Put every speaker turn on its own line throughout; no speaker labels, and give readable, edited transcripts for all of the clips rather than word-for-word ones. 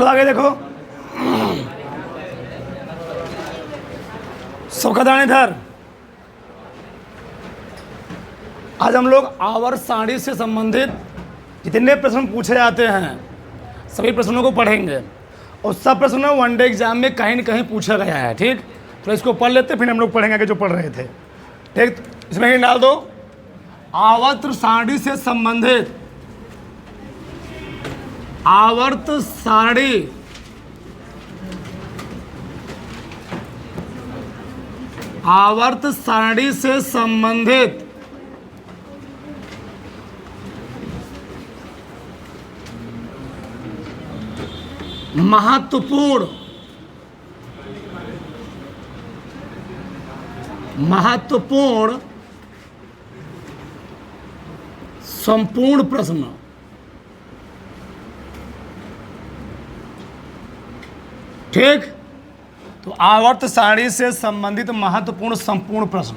चलो आगे देखो, सबका ध्यान इधर। आज हम लोग आवर्त सारणी से संबंधित जितने प्रश्न पूछे जाते हैं सभी प्रश्नों को पढ़ेंगे, और सब प्रश्न वनडे एग्जाम में कहीं न कहीं पूछा गया है। ठीक, तो इसको पढ़ लेते, फिर हम लोग पढ़ेंगे कि जो पढ़ रहे थे। ठीक, इसमें ही डाल दो, आवर्त सारणी से संबंधित, आवर्त सारणी आवर्त सारणी से संबंधित महत्वपूर्ण संपूर्ण प्रश्न, ठीक। तो आवर्त सारणी से संबंधित महत्वपूर्ण संपूर्ण प्रश्न,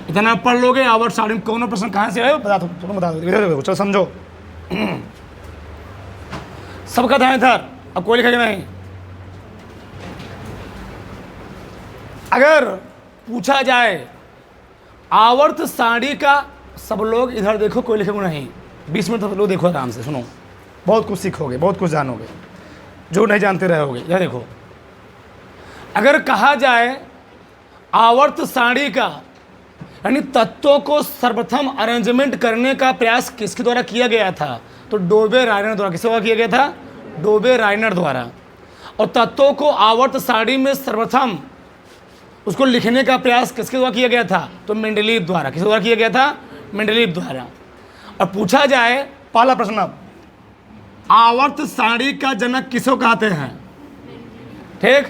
इतना पढ़ लोगे। आवर्त सारणी में कौन प्रश्न कहां से आए बता दो, चलो समझो। सबका ध्यान इधर, अब कोई लिखेगा नहीं। अगर पूछा जाए आवर्त सारणी का, सब लोग इधर देखो, कोई लिखेगा नहीं। 20 मिनट तक लोग देखो, आराम से सुनो, बहुत कुछ सीखोगे, बहुत कुछ जानोगे जो नहीं जानते रहोगे। यह देखो, अगर कहा जाए आवर्त सारणी का यानी तत्वों को सर्वप्रथम अरेंजमेंट करने का प्रयास किसके द्वारा किया गया था, तो डोबे-रायनर द्वारा। किसके द्वारा किया गया था? डोबे-रायनर द्वारा। और तत्वों को आवर्त सारणी में सर्वप्रथम उसको लिखने का प्रयास किसके द्वारा किया गया था, तो मेंडलीव द्वारा। किसके द्वारा किया गया था? मेंडलीव द्वारा। और पूछा जाए पहला प्रश्न, अब आवर्त सारणी का जनक किसको कहते हैं? ठीक,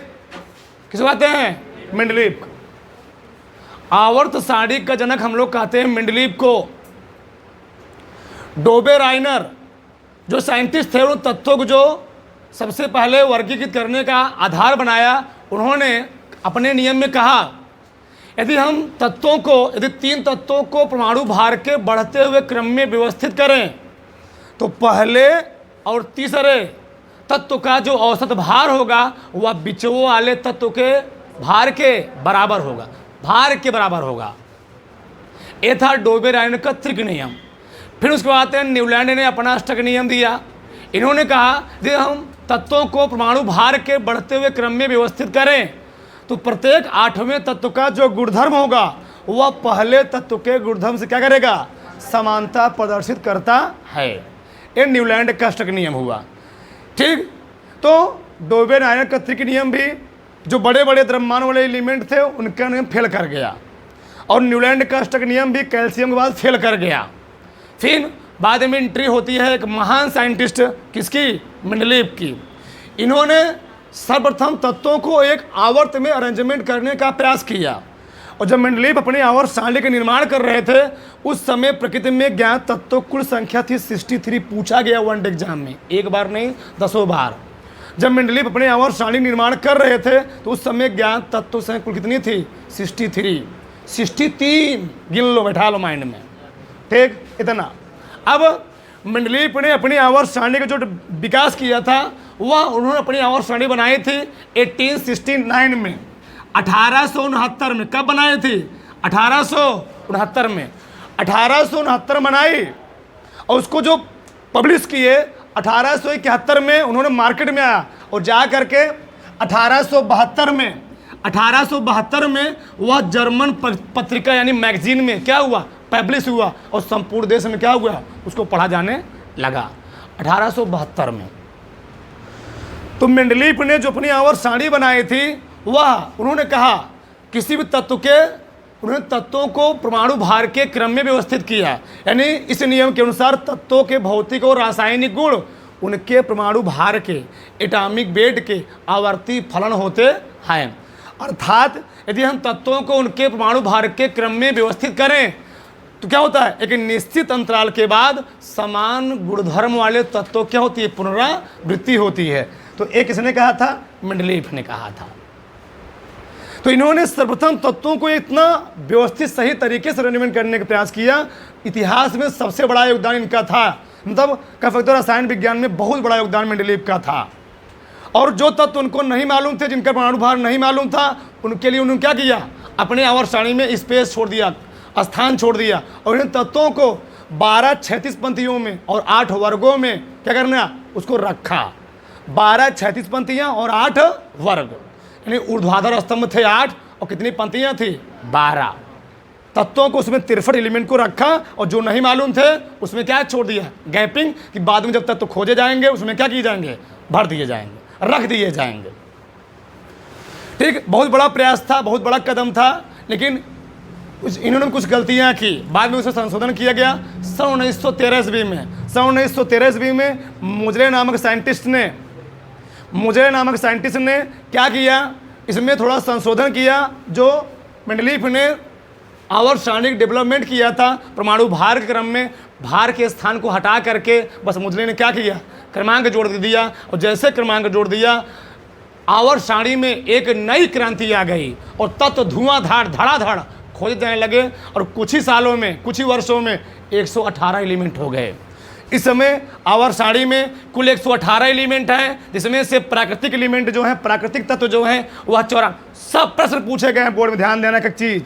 किसको कहते हैं? मेंडलीव। आवर्त सारणी का जनक हम लोग कहते हैं मेंडलीव को। डोबे-रायनर जो साइंटिस्ट थे, उन तत्वों को जो सबसे पहले वर्गीकृत करने का आधार बनाया, उन्होंने अपने नियम में कहा यदि हम तत्वों को, यदि 3 तत्वों को परमाणु भार के बढ़ते हुए क्रम में व्यवस्थित करें तो पहले और तीसरे तत्व का जो औसत भार होगा वह बिचवों वाले तत्व के भार के बराबर होगा, भार के बराबर होगा। ये था डोबे-रायनर का त्रिक नियम। फिर उसके बाद न्यूलैंड ने अपना अष्टक नियम दिया। इन्होंने कहा यदि हम तत्वों को परमाणु भार के बढ़ते हुए क्रम में व्यवस्थित करें तो प्रत्येक 8वें तत्व का जो गुणधर्म होगा वह पहले तत्व के गुणधर्म से क्या करेगा? समानता प्रदर्शित करता है। ये न्यूलैंड का अष्टक नियम हुआ। ठीक, तो डोबे-रायनर का त्रिक नियम भी जो बड़े बड़े द्रव्यमान वाले एलिमेंट थे उनका नियम फेल कर गया, और न्यूलैंड का अष्टक नियम भी कैल्शियम के बाद फेल कर गया। फिर बाद में एंट्री होती है एक महान साइंटिस्ट किसकी? मेंडलीव की। इन्होंने सर्वप्रथम तत्वों को एक आवर्त में अरेंजमेंट करने का प्रयास किया, और जब मेंडलीव अपने आवर्त सारणी का निर्माण कर रहे थे उस समय प्रकृति में ज्ञात तत्वों कुल संख्या थी 63। पूछा गया वनडे एग्जाम में, एक बार नहीं 10 बार। जब मेंडलीव अपने आवर्त सारणी निर्माण कर रहे थे तो उस समय ज्ञात तत्वों संख्या कुल कितनी थी? 63 गिन लो, बैठा लो माइंड में। ठीक, इतना। अब मेंडलीव ने अपनी आवर्त सारणी का जो विकास किया था वह उन्होंने अपनी आवर्त सारणी बनाई थी 1869 में, 1869 में। कब बनाई थी? 1869 में। 1869 बनाई, और उसको जो पब्लिश किए 1871 में उन्होंने मार्केट में आया, और जा करके 1872 में वह जर्मन पत्रिका यानी मैगजीन में क्या हुआ? पब्लिश हुआ, और संपूर्ण देश में क्या हुआ? उसको पढ़ा जाने लगा 1872 में। तो मेंडलीव ने जो अपनी आवर्त सारणी बनाई थी वह उन्होंने कहा किसी भी तत्व के, उन्होंने तत्वों को परमाणु भार के क्रम में व्यवस्थित किया, यानी इस नियम के अनुसार तत्वों के भौतिक और रासायनिक गुण उनके परमाणु भार के, एटॉमिक वेट के आवर्ती फलन होते हैं। अर्थात यदि हम तत्वों को उनके परमाणु भार के क्रम में व्यवस्थित करें तो क्या होता है? एक निश्चित अंतराल के बाद समान गुणधर्म वाले तत्वों क्या होती है? पुनरावृत्ति होती है। तो एक किसने कहा था? मेंडलीव ने कहा था। तो इन्होंने सर्वप्रथम तत्वों को इतना व्यवस्थित सही तरीके से अरेंजमेंट करने का प्रयास किया। इतिहास में सबसे बड़ा योगदान इनका था। मतलब कह सकते हो रसायन विज्ञान में बहुत बड़ा योगदान मेंडलीव का था। और जो तत्व उनको नहीं मालूम थे, जिनका परमाणु भार नहीं मालूम था, उनके लिए उन्होंने क्या किया, अपने आवर्त सारणी में स्पेस छोड़ दिया, स्थान छोड़ दिया, और इन तत्वों को 12 क्षैतिज पंक्तियों में और 8 वर्गों में क्या करना, उसको रखा। 12 क्षैतिज पंक्तियाँ और 8 वर्ग, यानी ऊर्ध्वाधर स्तंभ थे 8 और कितनी पंक्तियाँ थी, 12 तत्वों को, उसमें 63 एलिमेंट को रखा, और जो नहीं मालूम थे उसमें क्या छोड़ दिया, गैपिंग, कि बाद में जब तत्व खोजे जाएंगे उसमें क्या किए जाएंगे, भर दिए जाएंगे, रख दिए जाएंगे। ठीक, बहुत बड़ा प्रयास था, बहुत बड़ा कदम था, लेकिन इन्होंने कुछ गलतियां की, बाद में उसे संशोधन किया गया। सन 1913 ईस्वी में, सन 1913 ईस्वी में मुजरे नामक साइंटिस्ट ने क्या किया, इसमें थोड़ा संशोधन किया। जो मेंडलीफ ने आवर्त सारणी डेवलपमेंट किया था परमाणु भार के क्रम में, भार के स्थान को हटा करके बस मुजरे ने क्या किया, क्रमांक जोड़ दिया, और जैसे क्रमांक जोड़ दिया आवर्त सारणी में एक नई क्रांति आ गई, और तत्व धुआंधार धड़ाधड़ खोजे जाने लगे, और कुछ ही सालों में, कुछ ही वर्षों में 118 एलिमेंट हो गए। इस समय आवर्त सारणी में कुल 118 एलिमेंट हैं, जिसमें से प्राकृतिक एलिमेंट जो है, प्राकृतिक तत्व जो है वह 54। सब प्रश्न पूछे गए हैं बोर्ड में, ध्यान देना। एक चीज,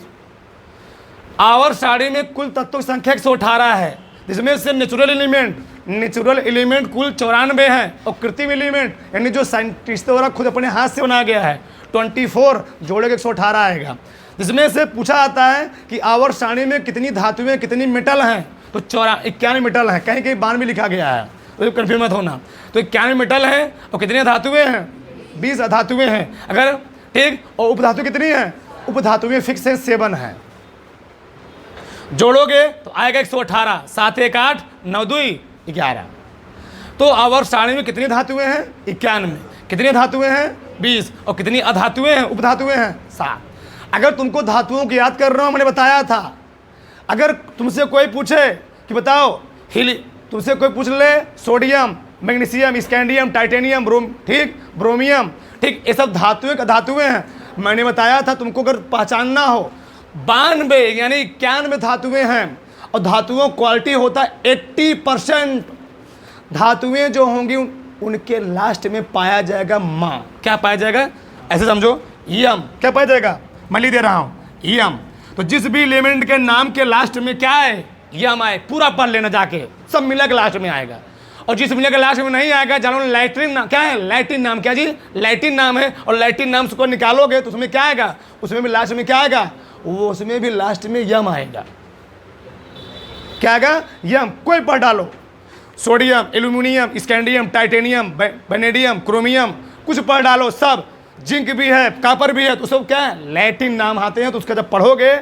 आवर्त सारणी में कुल तत्वों की संख्या 118 है, जिसमें से नेचुरल एलिमेंट कुल 94 हैं, और कृत्रिम एलिमेंट यानी जो साइंटिस्ट द्वारा खुद अपने हाथ से बनाया गया है 24 जोड़े 118 आएगा। जिसमें से पूछा जाता है कि आवर्त सारणी में कितनी धातुएं, कितनी मेटल हैं, तो 51 मेटल हैं, कहीं कहीं 92 लिखा गया है, तो कन्फ्यूज मत होना। तो 51 मेटल हैं, और कितनी धातुएं हैं, 20 अधातुएं हैं। अगर ठीक, और उपधातु कितनी हैं, उपधातुएं फिक्स है 7 हैं, जोड़ोगे तो आएगा 118, 7 1 8 9 2 11। तो आवर्त सारणी में कितनी धातुएं हैं, 91, कितनी धातुएं हैं, 20, और कितनी अधातुएं हैं, उपधातुएं हैं 7। अगर तुमको धातुओं को याद कर रहा हूं, मैंने बताया था, अगर तुमसे कोई पूछे कि बताओ तुमसे कोई पूछ ले सोडियम, मैग्नीशियम, स्कैंडियम, टाइटेनियम, ब्रोमियम, ठीक, ये सब धातुएं हैं। मैंने बताया था तुमको अगर पहचानना हो, 92 यानी 91 धातुएं हैं, और धातुओं क्वालिटी होता है 80%। धातुएं जो होंगी उनके लास्ट में पाया जाएगा मां, क्या पाया जाएगा, ऐसे समझो, यम, क्या पाया जाएगा, मैं लिख दे रहा हूं, यम। तो जिस भी एलिमेंट के नाम के लास्ट में क्या है, यम आए, पूरा पढ़ लेना जाके, सब मिला के लास्ट में आएगा। और जिस मिला के लास्ट में नहीं आएगा, जानो लैटिन नाम, क्या है, लैटिन नाम, क्या जी, लैटिन नाम है, और लैटिन नाम को निकालोगे तो उसमें क्या आएगा, उसमें भी लास्ट में क्या आएगा, वो उसमें भी लास्ट में यम आएगा। क्या आएगा, यम। कोई पढ़ डालो, sodium, aluminium, scandium, titanium, vanadium, chromium, कुछ पढ़ डालो, सब, जिंक भी है, कॉपर भी है, तो सब क्या है, लैटिन नाम आते हैं। तो उसका जब पढ़ोगे,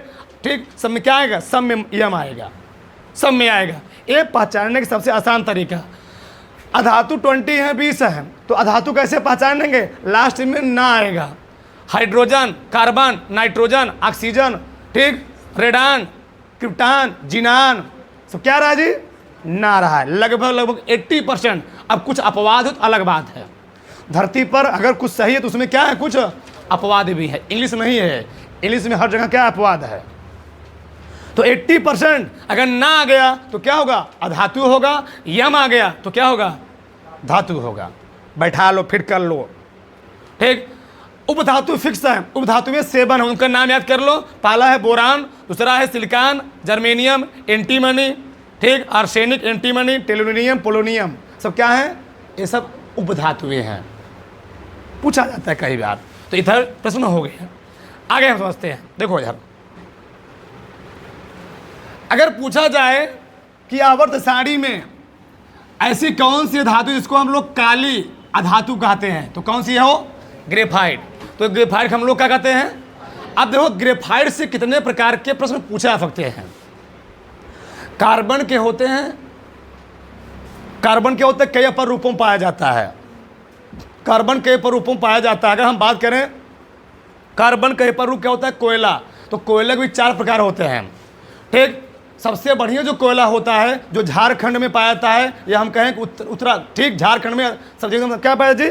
ठीक, सब में क्या आएगा, सब में यम आएगा, सब में आएगा। ये पहचानने का सबसे आसान तरीका। अधातु 20 है, 20 है, तो अधातु कैसे पहचानेंगे, लास्ट में ना आएगा, हाइड्रोजन, कार्बन, नाइट्रोजन, ऑक्सीजन, ठीक, रेडान, क्रिप्टान, जिनान, सब क्या रहा जी, ना रहा है, लगभग 80%। अब कुछ अपवाद हो तो अलग बात है, धरती पर अगर कुछ सही है तो उसमें क्या है, कुछ अपवाद भी है। इंग्लिश नहीं है, इंग्लिश में हर जगह क्या अपवाद है। तो 80% अगर ना आ गया तो क्या होगा, अधातु होगा, यम आ गया तो क्या होगा, धातु होगा। बैठा लो, फिट कर लो, ठीक। उपधातु फिक्स है, उपधातु में 7 है, उनका नाम याद कर लो। पहला है बोरान, दूसरा है सिलिकॉन, जर्मेनियम, एंटीमनी, ठीक, आर्सेनिक, एंटीमनी, टेलुरिनियम, पोलोनियम, सब क्या है, ये सब उपधातुएं हैं। पूछा जाता है कई बार, तो इधर प्रश्न हो गए। आगे हम समझते हैं, देखो इधर, अगर पूछा जाए कि आवर्त सारणी में ऐसी कौन सी धातु जिसको हम लोग काली अधातु कहते हैं, तो कौन सी है वो, ग्रेफाइट। तो ग्रेफाइट हम लोग क्या कहते हैं। अब देखो ग्रेफाइट से कितने प्रकार के प्रश्न पूछे जा सकते हैं। कार्बन के होते हैं, कार्बन के होते हैं कई अपर रूपों में पाया जाता है, कार्बन कई अपर रूपों में पाया जाता है। अगर हम बात करें कार्बन कई अपर रूप क्या होता है, कोयला, तो कोयले के भी 4 प्रकार होते हैं, ठीक। सबसे बढ़िया जो कोयला होता है जो झारखंड में पाया जाता है, या हम कहें कि उत्तरा, ठीक, झारखंड में सब जगह क्या पाया जी,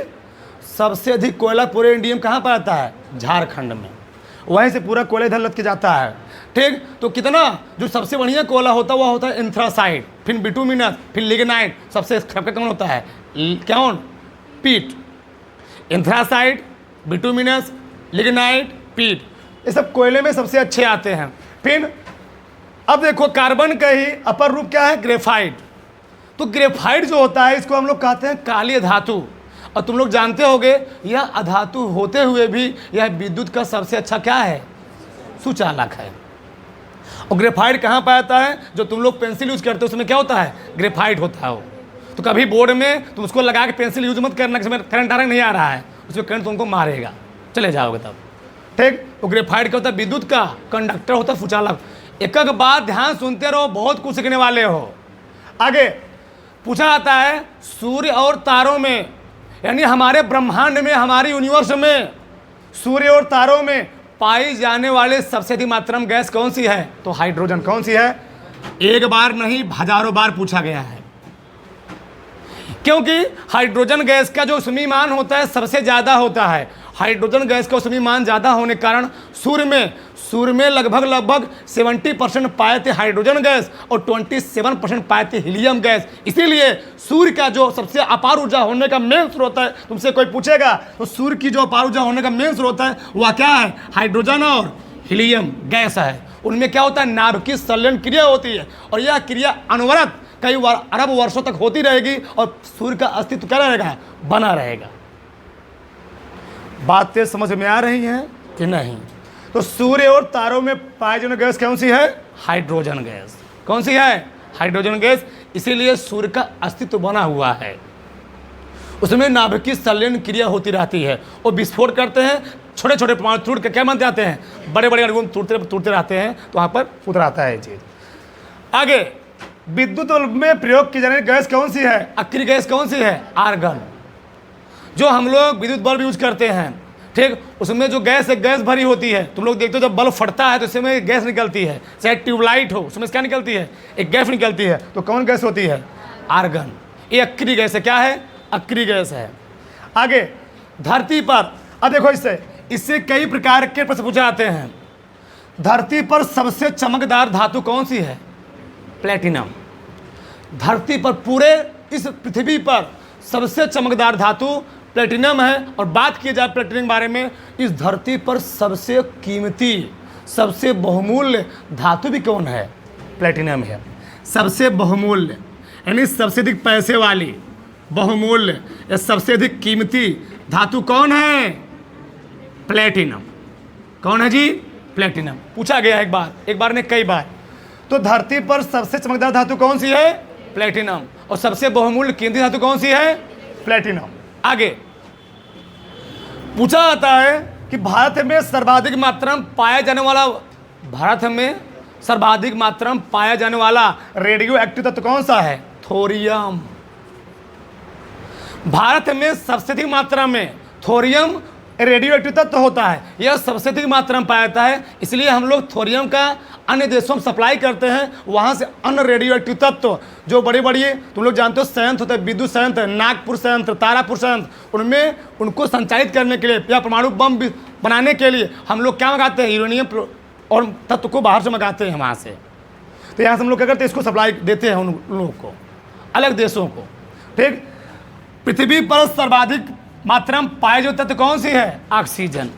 सबसे अधिक कोयला पूरे इंडिया में कहाँ पाया जाता है, झारखंड में। वहीं से पूरा कोयला इधर लद के जाता है, ठीक। तो कितना जो सबसे बढ़िया कोयला होता है वह होता है एंथ्रासाइट, फिर बिटुमिनस, फिर लिग्नाइट, सबसे खराब कौन होता है? कौन? पीट। एंथ्रासाइट, बिटुमिनस, लिग्नाइट, पीट, ये सब कोयले में सबसे अच्छे आते हैं। फिर अब देखो कार्बन का ही अपर रूप क्या है? ग्रेफाइट। तो ग्रेफाइट जो होता है इसको हम लोग कहते हैं काली धातु, और तुम लोग जानते होगे यह अधातु होते हुए भी यह विद्युत का सबसे अच्छा क्या है? सुचालक है। और ग्रेफाइट कहाँ पाता है? जो तुम लोग पेंसिल यूज करते हो उसमें क्या होता है? ग्रेफाइट होता है वो। तो कभी बोर्ड में तुम उसको लगा के पेंसिल यूज मत करना, जिसमें करंट आ रहा नहीं आ रहा है, उसमें करंट तुमको मारेगा, चले जाओगे तब, ठीक। तो ग्रेफाइट क्या होता है? विद्युत का कंडक्टर होता है, सुचालक। एक एक बात ध्यान सुनते रहो, बहुत कुछ सीखने वाले हो। आगे पूछा जाता है सूर्य और तारों में, यानी हमारे ब्रह्मांड में, हमारी यूनिवर्स में सूर्य और तारों में पाई जाने वाले सबसे अधिक मात्रा में गैस कौन सी है? तो हाइड्रोजन। कौन सी है? एक बार नहीं हजारों बार पूछा गया है, क्योंकि हाइड्रोजन गैस का जो सुमीमान होता है सबसे ज़्यादा होता है। हाइड्रोजन गैस का सुमीमान ज़्यादा होने के कारण सूर्य में लगभग 70% पाए थे हाइड्रोजन गैस और 27% पाए थे हीलियम गैस। इसीलिए सूर्य का जो सबसे अपार ऊर्जा होने का मेन स्रोत है, तुमसे कोई पूछेगा तो सूर्य की जो अपार ऊर्जा होने का मेन स्रोत है वह क्या है? हाइड्रोजन और हीलियम गैस है। उनमें क्या होता है? नाभिकीय संलयन क्रिया होती है, और यह क्रिया अनवरत कई अरब वर्षों तक होती रहेगी और सूर्य का अस्तित्व क्या रहेगा? बना रहेगा। बातें समझ में आ रही हैं कि नहीं? तो सूर्य और तारों में पाई जाने गैस कौन सी है? Hydrogen gas. कौन सी है? Hydrogen gas. इसीलिए सूर्य का अस्तित्व बना हुआ है, उसमें नाभिकीय संलयन क्रिया होती रहती है और विस्फोट करते हैं, छोटे छोटे परमाणु टूट के क्या बन जाते हैं? बड़े बड़े अणु टूटते रहते हैं, तो वहाँ पर उतराता है ये चीज़। आगे विद्युत में प्रयोग की जाने वाली गैस कौन सी है? अक्रिय गैस कौन सी है? आर्गन। जो हम लोग विद्युत बल्ब यूज करते हैं, ठीक, उसमें जो गैस है गैस भरी होती है। तुम लोग देखते हो जब बल्ब फटता है तो इसमें गैस निकलती है, चाहे ट्यूबलाइट हो उसमें क्या निकलती है? एक गैस निकलती है। तो कौन गैस होती है? आर्गन। ये अक्रिय गैस है। क्या है? अक्रिय गैस है। आगे धरती पर, अब देखो इससे कई प्रकार के प्रश्न पूछे जाते हैं। धरती पर सबसे चमकदार धातु कौन सी है? प्लेटिनम। धरती पर पूरे इस पृथ्वी पर सबसे चमकदार धातु प्लेटिनम है। और बात की जाए प्लेटिनम के बारे में, इस धरती पर सबसे कीमती, सबसे बहुमूल्य धातु भी कौन है? प्लेटिनम है। सबसे बहुमूल्य यानी सबसे अधिक पैसे वाली, बहुमूल्य या सबसे अधिक कीमती धातु कौन है? प्लेटिनम। कौन है जी? प्लेटिनम। पूछा गया एक बार ने कई बार। तो धरती पर सबसे चमकदार धातु कौन सी है? प्लेटिनम। और सबसे बहुमूल्य कीमती धातु कौन सी है? प्लेटिनम। आगे पूछा जाता है कि भारत में सर्वाधिक मात्रा में पाया जाने वाला रेडियो एक्टिव तत्व कौन सा है? थोरियम। भारत में सबसे अधिक मात्रा में थोरियम रेडियो एक्टिव तत्व होता है, यह सबसे अधिक मात्रा में पाया जाता है। इसलिए हम लोग थोरियम का अन्य देशों में सप्लाई करते हैं, वहाँ से अन्य रेडियो एक्टिव तत्व जो बड़ी बड़ी तुम लोग जानते हो संयंत्र होते हैं, विद्युत संयंत्र, नागपुर संयंत्र, तारापुर संयंत्र, उनमें उनको संचालित करने के लिए या परमाणु बम बनाने के लिए हम लोग क्या मंगाते हैं? यूरेनियम और तत्व को बाहर से मंगाते हैं वहाँ से। तो यहाँ से हम लोग क्या करते हैं? इसको सप्लाई देते हैं उन लोगों को, अलग देशों को, ठीक। पृथ्वी पर सर्वाधिक मात्रा में पाए जो तत्व कौन सी है? ऑक्सीजन।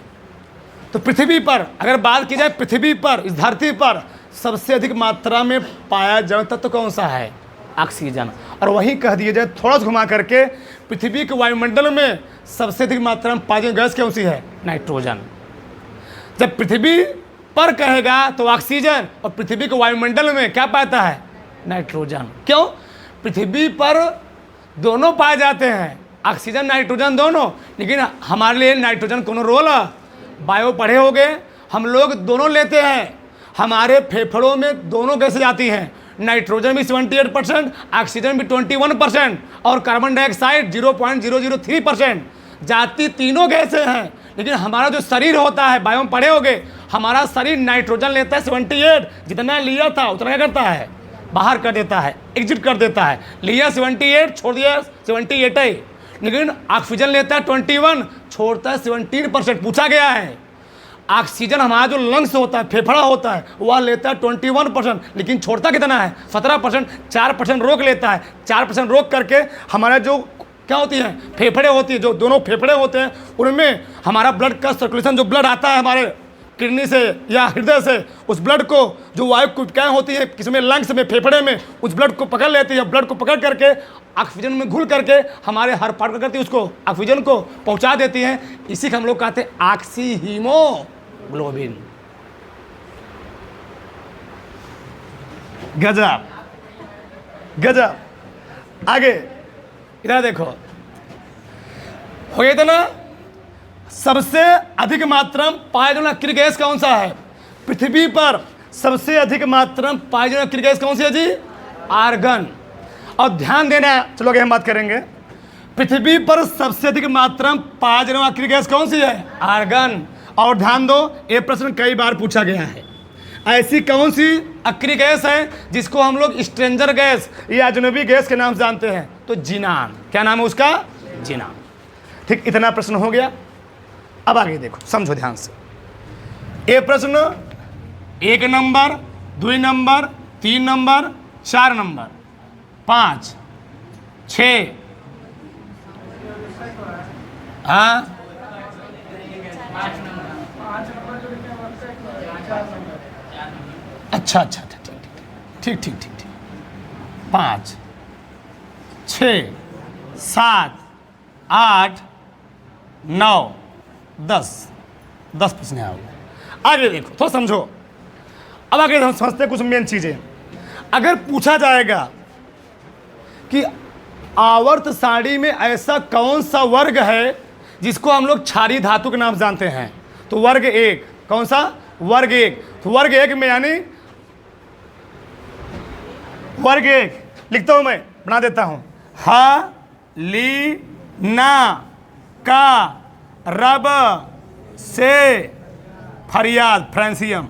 तो पृथ्वी पर अगर बात की जाए, पृथ्वी पर इस धरती पर सबसे अधिक मात्रा में पाया जाने तत्व कौन सा है? ऑक्सीजन। और वहीं कह दिया जाए थोड़ा सा घुमा करके, पृथ्वी के वायुमंडल में सबसे अधिक मात्रा में पाई जाने गैस कौन सी है? नाइट्रोजन। जब पृथ्वी पर कहेगा तो ऑक्सीजन, और पृथ्वी के वायुमंडल में क्या पाता है? नाइट्रोजन। क्यों? पृथ्वी पर दोनों पाए जाते हैं, ऑक्सीजन नाइट्रोजन दोनों, लेकिन हमारे लिए नाइट्रोजन कौन रोल? बायो पढ़े होगे, हम लोग दोनों लेते हैं। हमारे फेफड़ों में दोनों गैसें जाती हैं, नाइट्रोजन भी 78%, ऑक्सीजन भी 21% और कार्बन डाइऑक्साइड 0.003% जाती, तीनों गैसें हैं। लेकिन हमारा जो शरीर होता है, बायो में पढ़े होगे, हमारा शरीर नाइट्रोजन लेता है 78, जितना लिया था उतना क्या करता है? बाहर कर देता है, एग्जिट कर देता है। लिया 78, छोड़ दिया 78 ही। लेकिन ऑक्सीजन लेता है 21, छोड़ता है 17%। पूछा गया है ऑक्सीजन हमारा जो लंग्स होता है, फेफड़ा होता है, वह लेता है 21%, लेकिन छोड़ता कितना है 17%। 4% रोक लेता है। 4% रोक करके हमारा जो क्या होती है फेफड़े होती है, जो दोनों फेफड़े होते हैं उनमें हमारा ब्लड का सर्कुलेशन, जो ब्लड आता है हमारे किडनी से या हृदय से, उस ब्लड को जो वायु कुटिकाएं होती है किसमें, लंग्स में, फेफड़े में, उस ब्लड को पकड़ लेती है। ब्लड को पकड़ करके ऑक्सीजन में घुल करके हमारे हर पार्ट को करती है, उसको ऑक्सीजन को पहुंचा देती है। इसी को हम लोग कहते हैं ऑक्सी हीमोग्लोबिन। गजब गजब। आगे इधर देखो, हो गया था ना। सबसे अधिक मात्रा में पाया जाने वाला गैस कौन सा है पृथ्वी पर? सबसे अधिक मात्रा में पाया जाने वाला गैस कौन सी है जी? आर्गन। और ध्यान देना, चलो आगे हम बात करेंगे। पृथ्वी पर सबसे अधिक मात्रा में पाया जाने वाला गैस कौन सी है? आर्गन। और ध्यान दो, ये प्रश्न कई बार पूछा गया है। ऐसी कौन सी अक्रिय गैस है जिसको हम लोग स्ट्रेंजर गैस या अजनबी गैस के नाम से जानते हैं? तो जिनान। क्या नाम है उसका? जिनान। ठीक, इतना प्रश्न हो गया। अब आगे देखो, समझो ध्यान से। ये प्रश्न 1 नंबर, 2 नंबर, 3 नंबर, 4 नंबर, 5, 6, हाँ अच्छा अच्छा, ठीक ठीक ठीक ठीक ठीक, 5, 6, 7, 8, 9, 10 प्रश्न है। आगे देखो, थोड़ा समझो। अब आगे हम समझते हैं कुछ मेन चीजें। अगर पूछा जाएगा कि आवर्त सारणी में ऐसा कौन सा वर्ग है जिसको हम लोग क्षारीय धातु के नाम से जानते हैं, तो वर्ग 1। कौन सा? वर्ग 1। तो वर्ग 1 में यानी वर्ग 1 लिखता हूं, मैं बना देता हूं। हा ली ना का रब से फरियाद, फ्रांसियम।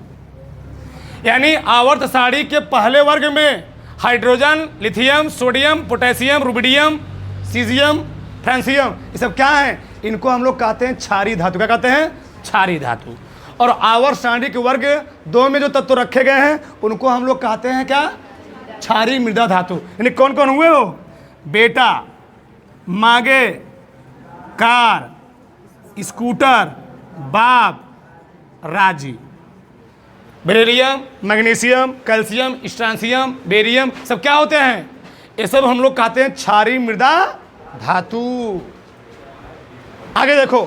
यानी आवर्त सारणी के पहले वर्ग में hydrogen, lithium, sodium, potassium, rubidium, caesium, francium, ये सब क्या है? इनको हम लोग कहते हैं क्षारीय धातु। क्या कहते हैं? क्षारीय धातु। और आवर्त सारणी के वर्ग 2 में जो तत्व रखे गए हैं उनको हम लोग कहते हैं क्या? क्षारीय मृदा धातु। यानी कौन कौन हुए वो? बेटा, मागे, कार, स्कूटर, बाप, राजी। Beryllium, magnesium, calcium, strontium, barium सब क्या होते हैं? ये सब हम लोग कहते हैं क्षारीय मृदा धातु। आगे देखो,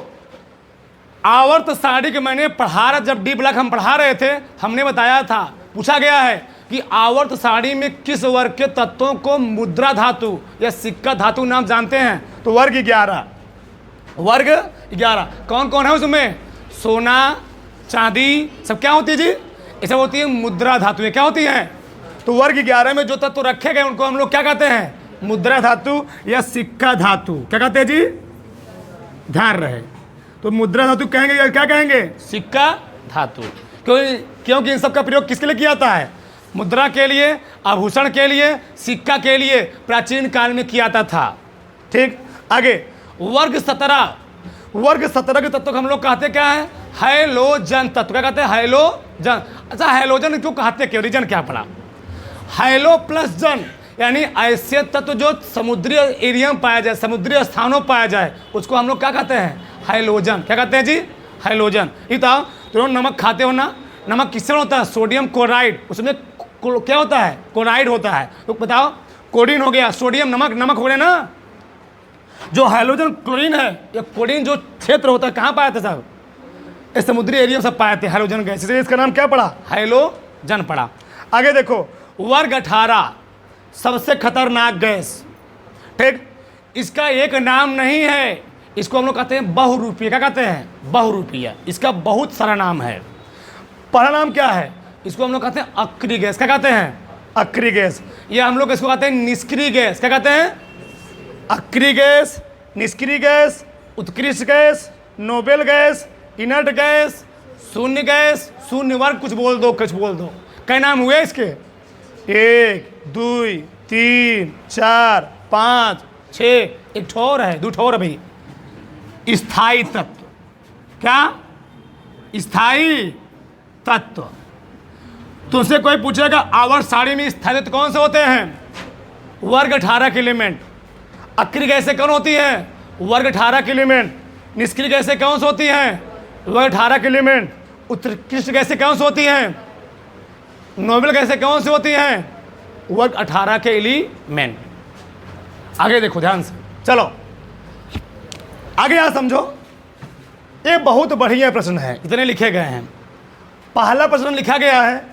आवर्त सारणी के मैंने पढ़ा रहा, जब डी ब्लॉक हम पढ़ा रहे थे, हमने बताया था, पूछा गया है कि आवर्त सारणी में किस वर्ग के तत्वों को मुद्रा धातु या सिक्का धातु नाम जानते हैं? तो वर्ग 11। वर्ग 11 कौन कौन है उसमें? सोना, चांदी सब क्या होती है जी? ये सब होती है मुद्रा धातु। क्या होती है? तो वर्ग 11 में जो तत्व रखे गए उनको हम लोग क्या कहते हैं? मुद्रा धातु या सिक्का धातु। क्या कहते हैं जी? ध्यान रहे, तो मुद्रा धातु कहेंगे या क्या कहेंगे? सिक्का धातु। क्योंकि इन सब का प्रयोग किसके लिए किया जाता है? मुद्रा के लिए, आभूषण के लिए, सिक्का के लिए प्राचीन काल में किया जाता था। ठीक, आगे वर्ग 17। वर्ग 17 के तत्व को हम लोग कहते क्या है? हैलोजन तत्व। क्या कहते हैं? हैलोजन। अच्छा, हैलोजन क्यों कहते? क्यों, रीजन क्या पड़ा? हैलो प्लस जन, यानी ऐसे तत्व जो समुद्री एरिया में पाया जाए, समुद्री स्थानों में पाया जाए, उसको हम लोग क्या कहते हैं? हैलोजन। क्या कहते हैं जी? हैलोजन। बताओ, तुम नमक खाते हो ना, नमक किससे होता है? Sodium chloride. उसमें क्या होता है? क्लोराइड होता है। तो बताओ, कोडिन हो गया, सोडियम, नमक, नमक हो गया ना। जो हैलोजन क्लोरीन है, ये कोडिन जो क्षेत्र होता है कहाँ पाया था साहब? इस समुद्री एरिया में सब पाए थे हैलोजन गैस, इसलिए इसका नाम क्या पड़ा? हैलोजन पड़ा। आगे देखो, वर्ग 18 सबसे खतरनाक गैस। ठीक, इसका एक नाम नहीं है, इसको हम लोग कहते हैं बहुरूपीय। क्या कहते हैं? बहुरूपीय। इसका बहुत सारा नाम है। पहला नाम क्या है? इसको हम लोग कहते हैं अक्रिय गैस। क्या कहते हैं? अक्रिय गैस। या हम लोग इसको कहते हैं निष्क्रिय गैस। क्या कहते हैं? अक्रिय गैस, निष्क्रिय गैस, उत्कृष्ट gas, noble gas, inert gas, शून्य गैस, शून्य वर्ग, कुछ बोल दो, कुछ बोल दो। कई नाम हुए इसके? 1, 2, 3, 4, 5, 6, एक ठोर है, 2 ठोर है भाई। स्थायी तत्व। क्या? स्थायी तत्व। तुमसे कोई पूछेगा आवर्त सारणी में स्थायी तत्व कौन से होते हैं? वर्ग 18 के एलिमेंट। अक्रिय गैसें कौन होती हैं? वर्ग 18 के एलिमेंट। निष्क्रिय गैसें कौन सी होती हैं? वर्ग 18 के एलिमेंट। उत्कृष्ट गैसें कौन सी होती हैं? नोबेल गैसें कौन सी होती हैं? वर्ग 18 के एलिमेंट। आगे देखो ध्यान से, चलो आगे यहाँ समझो। ये बहुत बढ़िया प्रश्न है, इतने लिखे गए हैं। पहला प्रश्न लिखा गया है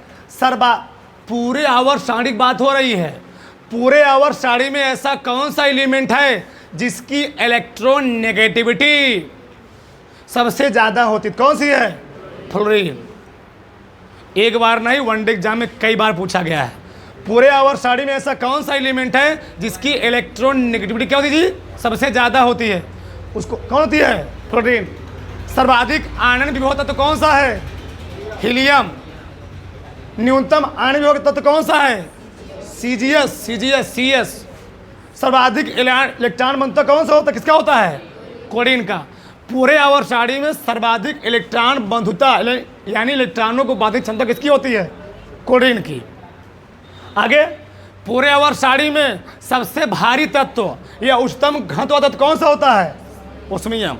पूरे आवर्त सारणी की बात हो रही है। पूरे आवर्त सारणी में ऐसा कौन सा एलिमेंट है जिसकी इलेक्ट्रॉन नेगेटिविटी सबसे ज़्यादा होती? कौन सी है? फ्लोरीन। एक बार नहीं, वनडे एग्जाम में कई बार पूछा गया है। पूरे आवर्त सारणी में ऐसा कौन सा एलिमेंट है जिसकी इलेक्ट्रॉन नेगेटिविटी क्या होती थी? सबसे ज़्यादा होती है। उसको कौन होती है? फ्लोरीन। सर्वाधिक आयनन विभव तत्व कौन सा है? हीलियम। न्यूनतम आयनन विभव तत्व कौन सा है? CS। सर्वाधिक इलेक्ट्रॉन बंधुता कौन सा होता है? किसका होता है? क्लोरीन का। पूरे आवर्त सारणी में सर्वाधिक इलेक्ट्रॉन बंधुता यानी इलेक्ट्रॉनों को बांधने की क्षमता किसकी होती है? क्लोरीन की। आगे, पूरे आवर्त सारणी में सबसे भारी तत्व या उच्चतम घनत्व तत्व कौन सा होता है? ओस्मियम।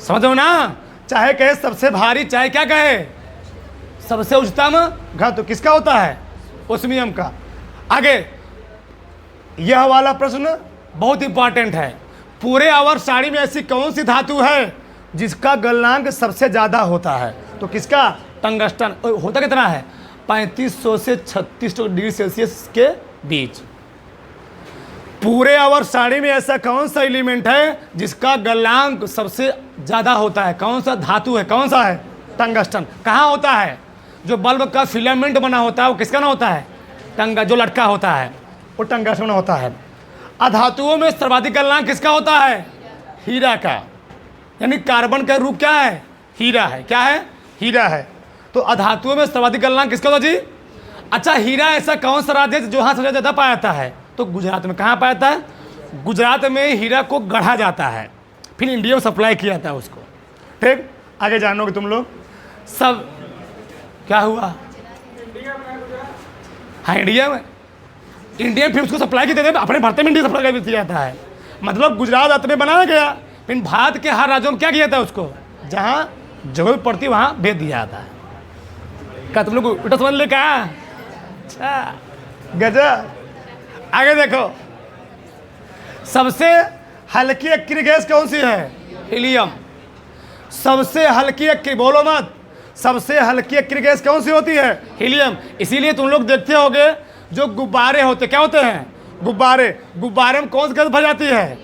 समझो ना, चाहे कहे सबसे भारी, चाहे क्या कहे सबसे उच्चतम घनत्व किसका होता है? ओस्मियम का। आगे, यह वाला प्रश्न बहुत इंपॉर्टेंट है। पूरे आवर्त सारणी में ऐसी कौन सी धातु है जिसका गलनांक सबसे ज़्यादा होता है? तो किसका? टंगस्टन। होता कितना है? 3500 से 3600 डिग्री सेल्सियस के बीच। पूरे आवर्त सारणी में ऐसा कौन सा एलिमेंट है जिसका गलनांक सबसे ज़्यादा होता है? कौन सा धातु है? कौन सा है? टंगस्टन। कहाँ होता है? जो बल्ब का फिलामेंट बना होता है वो किसका ना होता है? जो लटका होता है वो टंगस्टन होता है। अधातुओं में सर्वाधिक गलनांक किसका होता है? हीरा का। यानी कार्बन का रूप क्या है? हीरा है। क्या है? हीरा है। तो अधातुओं में सर्वाधिक गलनांक किसका होता है जी? अच्छा, हीरा ऐसा कौन सा राज्य है जो यहाँ सबसे ज़्यादा पाया जाता है? तो गुजरात में। कहाँ पाया जाता है? गुजरात में हीरा को गढ़ा जाता है, फिर इंडिया में सप्लाई किया जाता है उसको। ठीक, आगे जानोगे तुम लोग सब। क्या हुआ? हाँ, इंडिया में फिर उसको सप्लाई की देते हैं। अपने भारत में इंडिया सप्लाई किया जाता है। मतलब गुजरात रात में बनाया गया, फिर भारत के हर राज्यों में क्या किया जाता है? उसको जहाँ जरूरत पड़ती है वहाँ भेज दिया जाता है। क्या तुम लोग उल्टा समझ ले? क्या? अच्छा, गजब। आगे देखो, सबसे हल्की अक्रिय गैस कौन सी है? हीलियम। सबसे हल्की अक्रिय, बोलो मत, सबसे हल्की अक्रिय गैस कौन सी होती है? हीलियम। इसीलिए तुम लोग देखते होगे जो गुब्बारे होते क्या होते हैं? गुब्बारे में कौन सी गैस भर जाती है?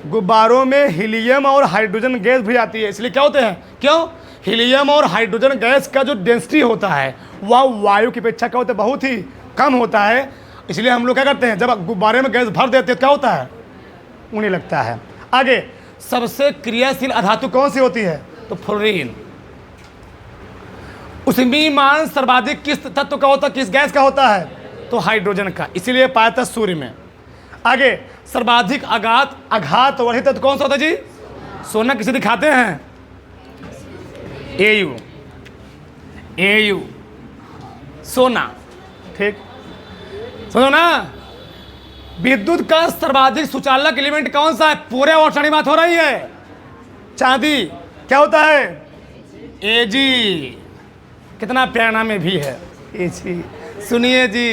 गुब्बारों में हीलियम और हाइड्रोजन गैस भी आती है। इसलिए क्या होते हैं? क्यों? हीलियम और हाइड्रोजन गैस का जो डेंसिटी होता है वह वायु की अपेक्षा क्या होता है? बहुत ही कम होता है। इसलिए हम लोग क्या करते हैं, जब गुब्बारे में गैस भर देते हैं क्या होता है? उन्हें लगता है। आगे, सबसे क्रियाशील अधातु कौन सी होती है? तो फ्लोरीन। उसमें मान सर्वाधिक किस तत्व का होता है? किस गैस का होता है? तो हाइड्रोजन का। इसीलिए पाया था सूर्य में। आगे, सर्वाधिक आघात वर्धित तत्व कौन सा होता है जी? सोना। किसे दिखाते हैं? एयू, सोना। ठीक, सुनो ना, विद्युत का सर्वाधिक सुचालक एलिमेंट कौन सा है? पूरे आवर्त सारणी बात हो रही है। चांदी। क्या होता है? Ag। कितना प्यारा नाम में भी है Ag। सुनिए जी,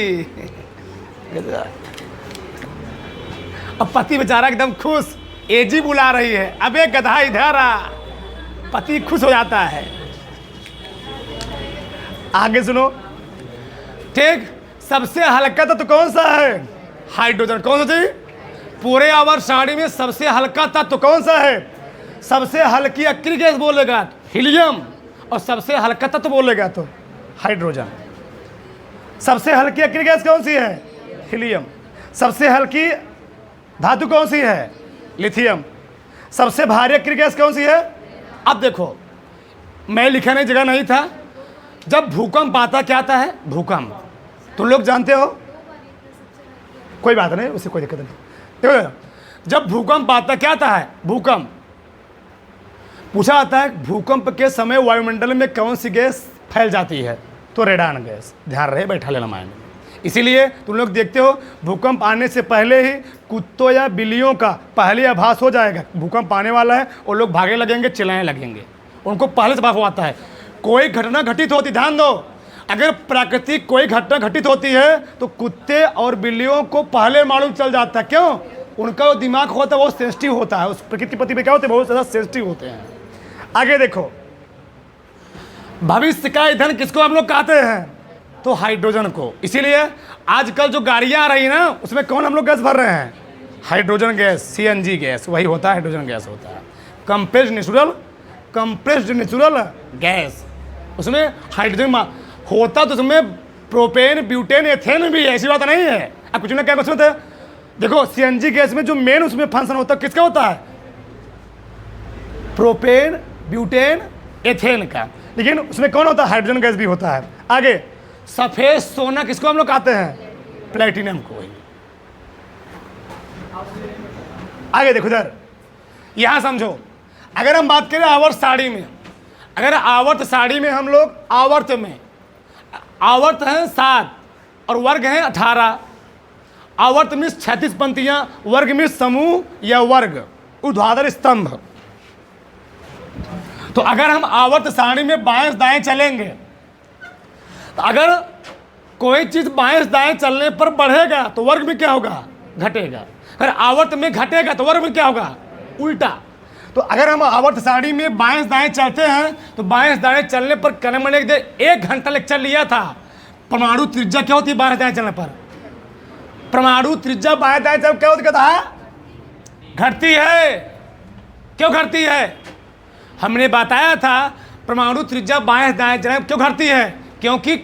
अब पति बेचारा एकदम खुश, Ag बुला रही है। अबे गधा इधर आ। पति खुश हो जाता है। आगे सुनो, ठीक, सबसे हल्का तत्व कौन सा है? हाइड्रोजन। कौन सा जी? पूरे आवर्त सारणी में सबसे हल्का तत्व कौन सा है? सबसे हल्की अक्रिय गैस बोलेगा हीलियम, और सबसे हल्का तत्व बोलेगा तो हाइड्रोजन। सबसे हल्की अक्रिय गैस कौन सी है? हीलियम। सबसे हल्की धातु कौन सी है? लिथियम। सबसे भारी अक्रिय गैस कौन सी है? अब देखो, मैं लिखने जगह नहीं था। जब भूकंप आता क्या आता है? भूकंप। तुम लोग जानते हो? कोई बात नहीं, उससे कोई दिक्कत नहीं। देखो, जब भूकंप आता क्या आता है? भूकंप। पूछा जाता है भूकंप के समय वायुमंडल में कौन सी गैस फैल जाती है, तो रेडान गैस। ध्यान रहे, बैठा लेना माइंड में। इसीलिए तुम लोग देखते हो भूकंप आने से पहले ही कुत्तों या बिल्लियों का पहले आभास हो जाएगा भूकंप आने वाला है, और लोग भागने लगेंगे, चिल्लाने लगेंगे, उनको पहले से आभास आता है। कोई घटना घटित होती, ध्यान दो, अगर प्राकृतिक कोई घटना घटित होती है तो कुत्ते और बिल्लियों को पहले मालूम चल जाता है। क्यों? उनका जो दिमाग होता है वो सेंसिटिव होता है, उस प्रकृति के प्रति में क्या होते हैं, बहुत ज़्यादा सेंसिटिव होते हैं। आगे देखो, भविष्य का ईंधन किसको हम लोग कहते हैं, तो हाइड्रोजन को। इसीलिए आजकल जो गाड़ियां आ रही है ना, उसमें कौन हम लोग गैस भर रहे हैं, हाइड्रोजन गैस, सीएनजी गैस, वही होता है, हाइड्रोजन गैस होता है, कंप्रेस्ड नेचुरल गैस। उसमें हाइड्रोजन होता तो उसमें प्रोपेन, ब्यूटेन, एथेन भी है, ऐसी बात नहीं है। अब कुछ ना क्या कुछ होता है, देखो सीएनजी गैस में जो मेन उसमें फंक्शन होता है किसका होता है, प्रोपेन, ब्यूटेन, एथेन का, लेकिन उसमें कौन होता है, हाइड्रोजन गैस भी होता है। आगे सफेद सोना किसको हम लोग कहते हैं, प्लेटिनम को। आगे देखो इधर, यहां समझो, अगर हम बात करें आवर्त सारणी में, अगर आवर्त सारणी में हम लोग आवर्त हैं 7 और वर्ग हैं 18। आवर्त में 36 पंक्तियां, वर्ग में समूह या वर्ग, ऊर्ध्वाधर स्तंभ। तो अगर हम आवर्त सारणी में बाएं दाएं चलेंगे, तो अगर कोई चीज बाएं दाएं चलने पर बढ़ेगा तो वर्ग में क्या होगा, घटेगा। अगर आवर्त में घटेगा तो वर्ग में क्या होगा, उल्टा। तो अगर हम आवर्त सारणी में बाएं दाएं चलते हैं तो बाएं दाएं चलने पर कल मैंने 1 घंटा लेक्चर लिया था, परमाणु त्रिज्या क्या होती है बाएं दाएं चलने पर, परमाणु त्रिज्या बाएं दाएं चल क्या होती है, घटती है। क्यों घटती है, हमने बताया था परमाणु त्रिज्या बाएं दाएं चलने क्यों घटती है, क्योंकि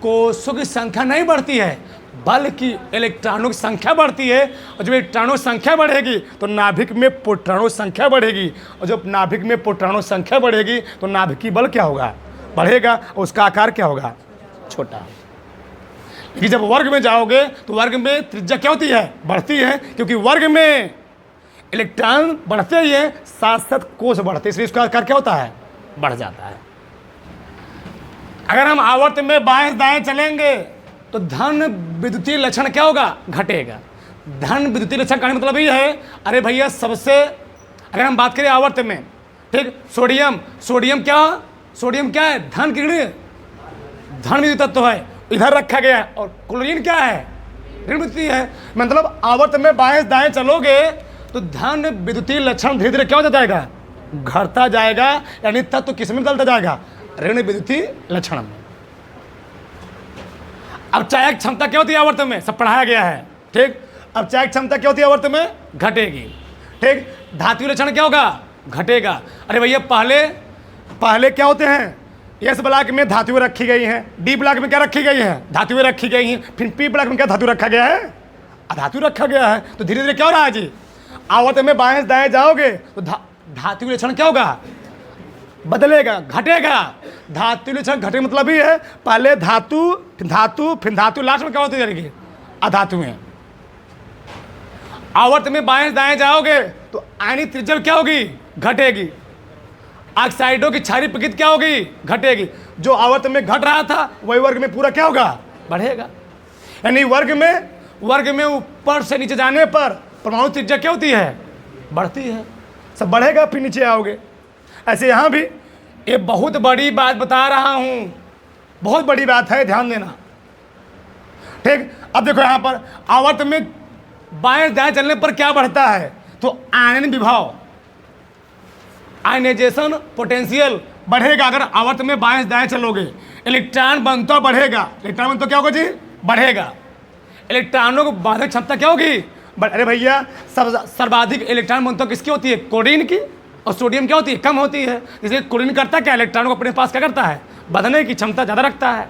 कोषों की संख्या नहीं बढ़ती है बल्कि इलेक्ट्रॉनों की संख्या बढ़ती है, और जब इलेक्ट्रॉनों की संख्या बढ़ेगी तो नाभिक में प्रोटॉनों की संख्या बढ़ेगी, और जब नाभिक में प्रोटॉनों की संख्या बढ़ेगी तो नाभिकीय बल क्या होगा, बढ़ेगा, और उसका आकार क्या होगा, छोटा। लेकिन जब वर्ग में जाओगे तो वर्ग में त्रिज्या क्या होती है, बढ़ती है, क्योंकि वर्ग में इलेक्ट्रॉन बढ़ते ही है, साथ साथ कोष बढ़ते, इसलिए उसका आकार क्या होता है, बढ़ जाता है। अगर हम आवर्त में बाएं दाएं चलेंगे तो धन विद्युतीय लक्षण क्या होगा, घटेगा। धन विद्युतीय लक्षण का मतलब ये है, अरे भैया सबसे, अगर हम बात करें आवर्त में, ठीक, सोडियम क्या है, धन किरण, धन विद्युत तत्व है, इधर रखा गया है, और क्लोरीन क्या है, ऋण विद्युतीय है। मतलब आवर्त में बाएं दाएं चलोगे तो धन विद्युतीय लक्षण धीरे धीरे क्या होता जाएगा, घटता जाएगा, यानी तत्व किस में बदलता जाएगा, ऋण विद्युतीय लक्षण में। अब चायक क्षमता क्या होती है आवर्त में, सब पढ़ाया गया है, ठीक। अब चायक क्षमता क्या होती है आवर्त में, घटेगी, ठीक। धातु लक्षण क्या होगा, घटेगा। अरे भैया पहले क्या होते हैं, एस ब्लॉक में धातुएं रखी गई हैं, डी ब्लॉक में क्या रखी गई है, धातुएं रखी गई हैं, फिर पी ब्लॉक में क्या धातु रखा गया है, अधातु रखा गया है। तो धीरे धीरे क्या हो रहा है जी, आवर्त में बाएं दाएं जाओगे तो धातु लक्षण क्या होगा, बदलेगा, घटेगा। धातु लक्षण घटे मतलब ही है, पहले धातु फिर धातु लास्ट में क्या होती जाएगी, अधातुएं। आवर्त में बाएं दाएं जाओगे तो आयनिक त्रिज्या क्या होगी, घटेगी। ऑक्साइडों की क्षारीय प्रकृति क्या होगी, घटेगी। जो आवर्त में घट रहा था वही वर्ग में पूरा क्या होगा, बढ़ेगा। यानी वर्ग में ऊपर से नीचे जाने पर परमाणु त्रिज्या क्या होती है, बढ़ती है, सब बढ़ेगा, फिर नीचे आओगे। ऐसे यहाँ भी ये बहुत बड़ी बात बता रहा हूँ, बहुत बड़ी बात है, ध्यान देना, ठीक। अब देखो यहाँ पर आवर्त में बाएं दाएं चलने पर क्या बढ़ता है, तो आयन विभव, आयनाइजेशन पोटेंशियल बढ़ेगा। अगर आवर्त में बाएं दाएं चलोगे, इलेक्ट्रॉन बनता बढ़ेगा, इलेक्ट्रॉन बनता क्या होगा जी, बढ़ेगा। इलेक्ट्रॉनों को बाधक क्षमता क्या होगी, अरे भैया सर्वाधिक इलेक्ट्रॉन बनता किसकी होती है, क्लोरीन की, और सोडियम क्या होती है, कम होती है। इसलिए क्लोरीन करता क्या, इलेक्ट्रॉन को अपने पास क्या करता है, बदलने की क्षमता ज़्यादा रखता है,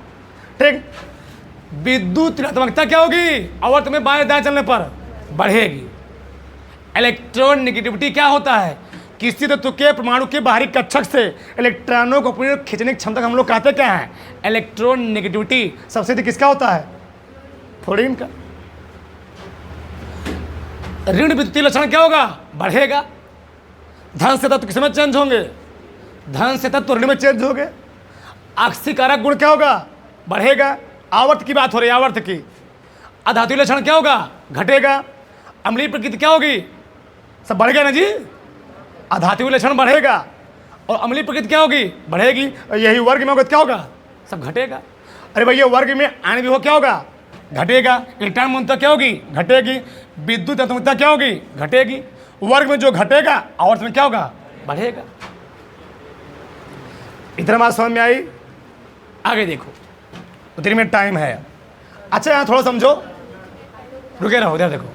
ठीक। विद्युत ऋणात्मकता क्या होगी, आवर्त में बाएं दाएं चलने पर बढ़ेगी। इलेक्ट्रॉन नेगेटिविटी क्या होता है, किसी तत्व के परमाणु के बाहरी कक्षक से इलेक्ट्रॉनों को अपनी खींचने की क्षमता हम लोग कहते क्या है, इलेक्ट्रॉन नेगेटिविटी। सबसे अधिक किसका होता है, फ्लोरीन का। ऋण विद्युतीय लक्षण क्या होगा, बढ़ेगा। धन से तत्व किस में चेंज होंगे, धन से तत्व ऋण में चेंज हो गए। आक्सीकारक गुण क्या होगा? बढ़ेगा। आवर्त की बात हो रही है, आवर्त की। अधातु लक्षण क्या होगा? घटेगा। अम्लीय प्रकृति क्या होगी? सब बढ़ गया ना जी। अधातु लक्षण बढ़ेगा और अम्लीय प्रकृति क्या होगी? बढ़ेगी। यही वर्ग में होगा क्या होगा? सब घटेगा। अरे भैया वर्ग में आणविक हो क्या होगा? घटेगा। इलेक्ट्रॉन मूलता क्या होगी? घटेगी। विद्युत अत्मकता क्या होगी? घटेगी। वर्ग में जो घटेगा आवर्त में क्या होगा? बढ़ेगा। इतना बात समझ में आई? आगे देखो, उतनी में टाइम है। अच्छा यहाँ थोड़ा समझो, रुके रहो, उधर देखो।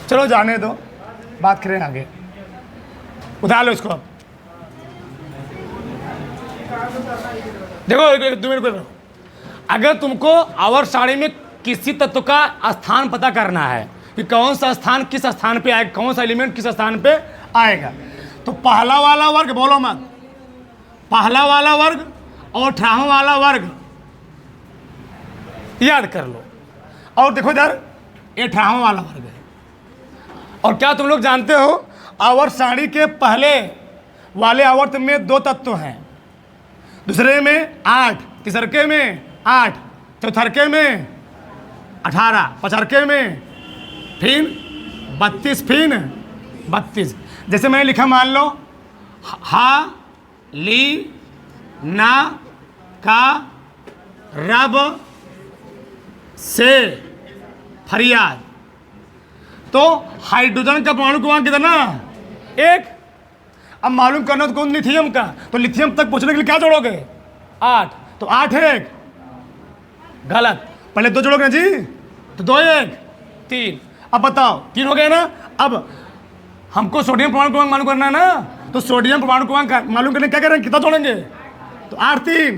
चलो जाने दो, बात करें आगे। उतार लो इसको। अब देखो 2 मिनट को, अगर तुमको आवर्त सारणी में किसी तत्व का स्थान पता करना है कि कौन सा स्थान किस स्थान पे आएगा, कौन सा एलिमेंट किस स्थान पे आएगा, तो पहला वाला वर्ग बोलो मत, पहला वाला वर्ग और 18वां वाला वर्ग याद कर लो। और देखो इधर 18वां वाला वर्ग है। और क्या तुम लोग जानते हो आवर्त सारणी के पहले वाले आवर्त में 2 तत्व हैं, दूसरे में 8, तीसरके में 8, चौथरके में 18, पचरके में फिर 32, फिर 32। जैसे मैंने लिखा, मान लो हा ली ना का रब से फरियाद। तो हाइड्रोजन का परमाणु क्रमांक कितना? 1। अब मालूम करना तो कौन? लिथियम का। तो लिथियम तक पहुंचने के लिए क्या जोड़ोगे? 8। तो 8 1 गलत, पहले 2 जोड़ोगे ना जी, तो 2 1 3। अब बताओ 3 हो गए ना। अब हमको सोडियम परमाणु क्रमांक मालूम करना है ना, तो सोडियम परमाणु क्रमांक मालूम करने क्या करेंगे? कितना जोड़ेंगे? तो 8 3।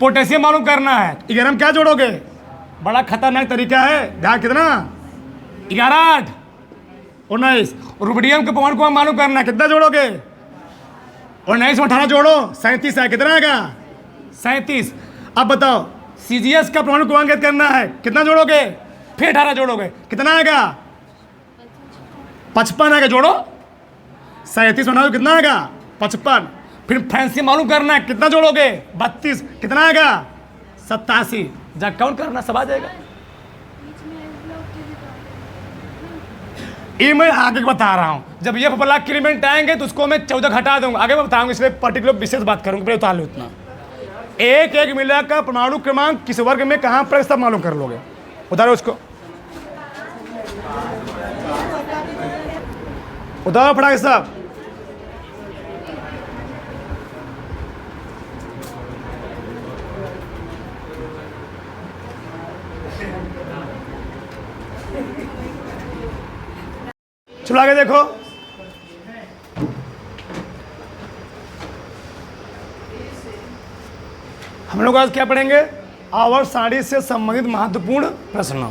पोटेशियम मालूम करना है, 11 में क्या जोड़ोगे? बड़ा खतरनाक तरीका है, ध्यान। कितना? 11 8 19। रुबिडियम के परमाणु क्रमांक मालूम करना है, कितना जोड़ोगे? 19 में 18 जोड़ो, 37 है। कितना आएगा? 37। अब बताओ सीजीएस का परमाणु क्रमांक ज्ञात करना है, कितना जोड़ोगे? फिर 18 जोड़ोगे, कितना आएगा? 55 आएगा। जोड़ो 37 में कितना आएगा? 55। फिर फ्रांसी मालूम करना है, कितना जोड़ोगे? 32, कितना आएगा? 87। जा काउंट करना, सब आ जाएगा। ये मैं आगे बता रहा हूँ, जब ये ब्लॉक के एलिमेंट आएंगे तो उसको मैं 14 हटा दूंगा, आगे मैं बताऊंगा, इसलिए पर्टिकुलर विशेष बात करूंगा। पहले उतार लो इतना। एक एक मिलाकर परमाणु क्रमांक किस वर्ग में कहाँ पर सब मालूम कर लोगे। उतारो उसको, उतारो फटाक सब। चलो आगे देखो, हम लोग आज क्या पढ़ेंगे? आवर्त सारणी से संबंधित महत्वपूर्ण प्रश्न।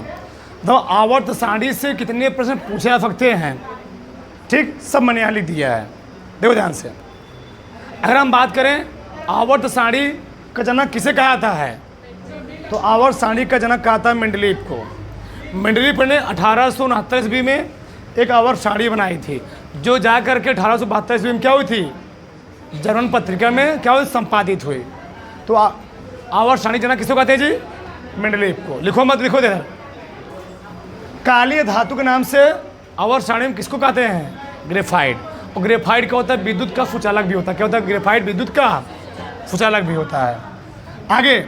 तो आवर्त सारणी से कितने प्रश्न पूछे जा सकते हैं, ठीक, सब मैंने यहाँ लिख दिया है। देखो ध्यान से, अगर हम बात करें आवर्त सारणी का जनक किसे कहा जाता है, तो आवर्त सारणी का जनक कहा था मेंडलीव को। मेंडलीव ने 1869 ईस्वी में एक आवर्त सारणी बनाई थी, जो जा करके 1872 ईस्वी में क्या हुई थी? जर्मन पत्रिका में क्या हुई? संपादित हुई। तो आवर्त सारणी जनक किसको कहते हैं जी? मेंडलीव को। लिखो मत, लिखो इधर। काली धातु के नाम से आवर्त सारणी में किसको कहते हैं? ग्रेफाइट। और ग्रेफाइट क्या होता है? विद्युत का सुचालक भी होता है। क्या होता है? ग्रेफाइट विद्युत का सुचालक भी होता है। आगे,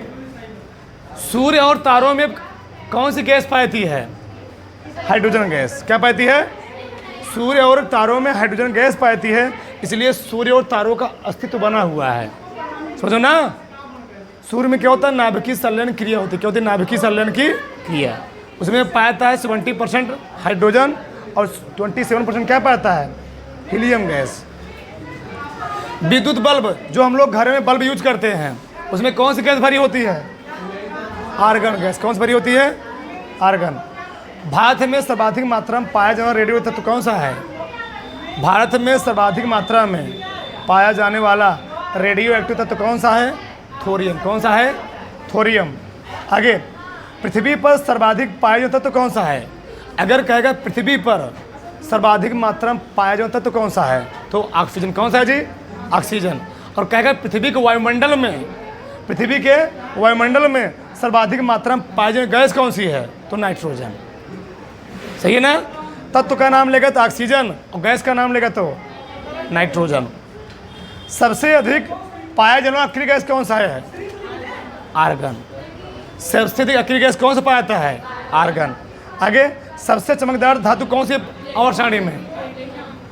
सूर्य और तारों में कौन सी गैस पाती है? Hydrogen gas. क्या पाती है? सूर्य और तारों में हाइड्रोजन गैस पाती है, इसलिए सूर्य और तारों का अस्तित्व बना हुआ है। समझो ना, सूर्य में क्या होता है? नाभिकीय संलयन क्रिया होती है। क्या होती है? नाभिकीय संलयन की क्रिया। उसमें पाता है 70% हाइड्रोजन और 27% क्या पाता है? Helium gas. विद्युत बल्ब, जो हम लोग घर में बल्ब यूज करते हैं, उसमें कौन सी गैस भरी होती है? Argon gas. कौन सी भरी होती है? आर्गन। भारत में सर्वाधिक मात्रा में पाया जाने वाला रेडियो तत्व कौन सा है? भारत में सर्वाधिक मात्रा में पाया जाने वाला रेडियो एक्टिव तत्व कौन सा है? थोरियम। कौन सा है? थोरियम। आगे, पृथ्वी पर सर्वाधिक पाया जाता तत्व कौन सा है? अगर कहेगा पृथ्वी पर सर्वाधिक मात्रा में पाया जाता तत्व कौन सा है? तो ऑक्सीजन। कौन सा है जी? ऑक्सीजन। और कहेगा पृथ्वी के वायुमंडल में, पृथ्वी के वायुमंडल में सर्वाधिक मात्रा में पाई जाने गैस कौन सी है? तो नाइट्रोजन। सही है ना? तत्व का नाम लेगा तो ऑक्सीजन और गैस का नाम लेगा तो नाइट्रोजन। सबसे अधिक पाया जाने वाला अक्रिय गैस कौन सा है? आर्गन। सबसे अधिक अक्रिय गैस कौन सा पाया जाता है? आर्गन। आगे, सबसे चमकदार धातु कौन सी है आवर्त सारणी में?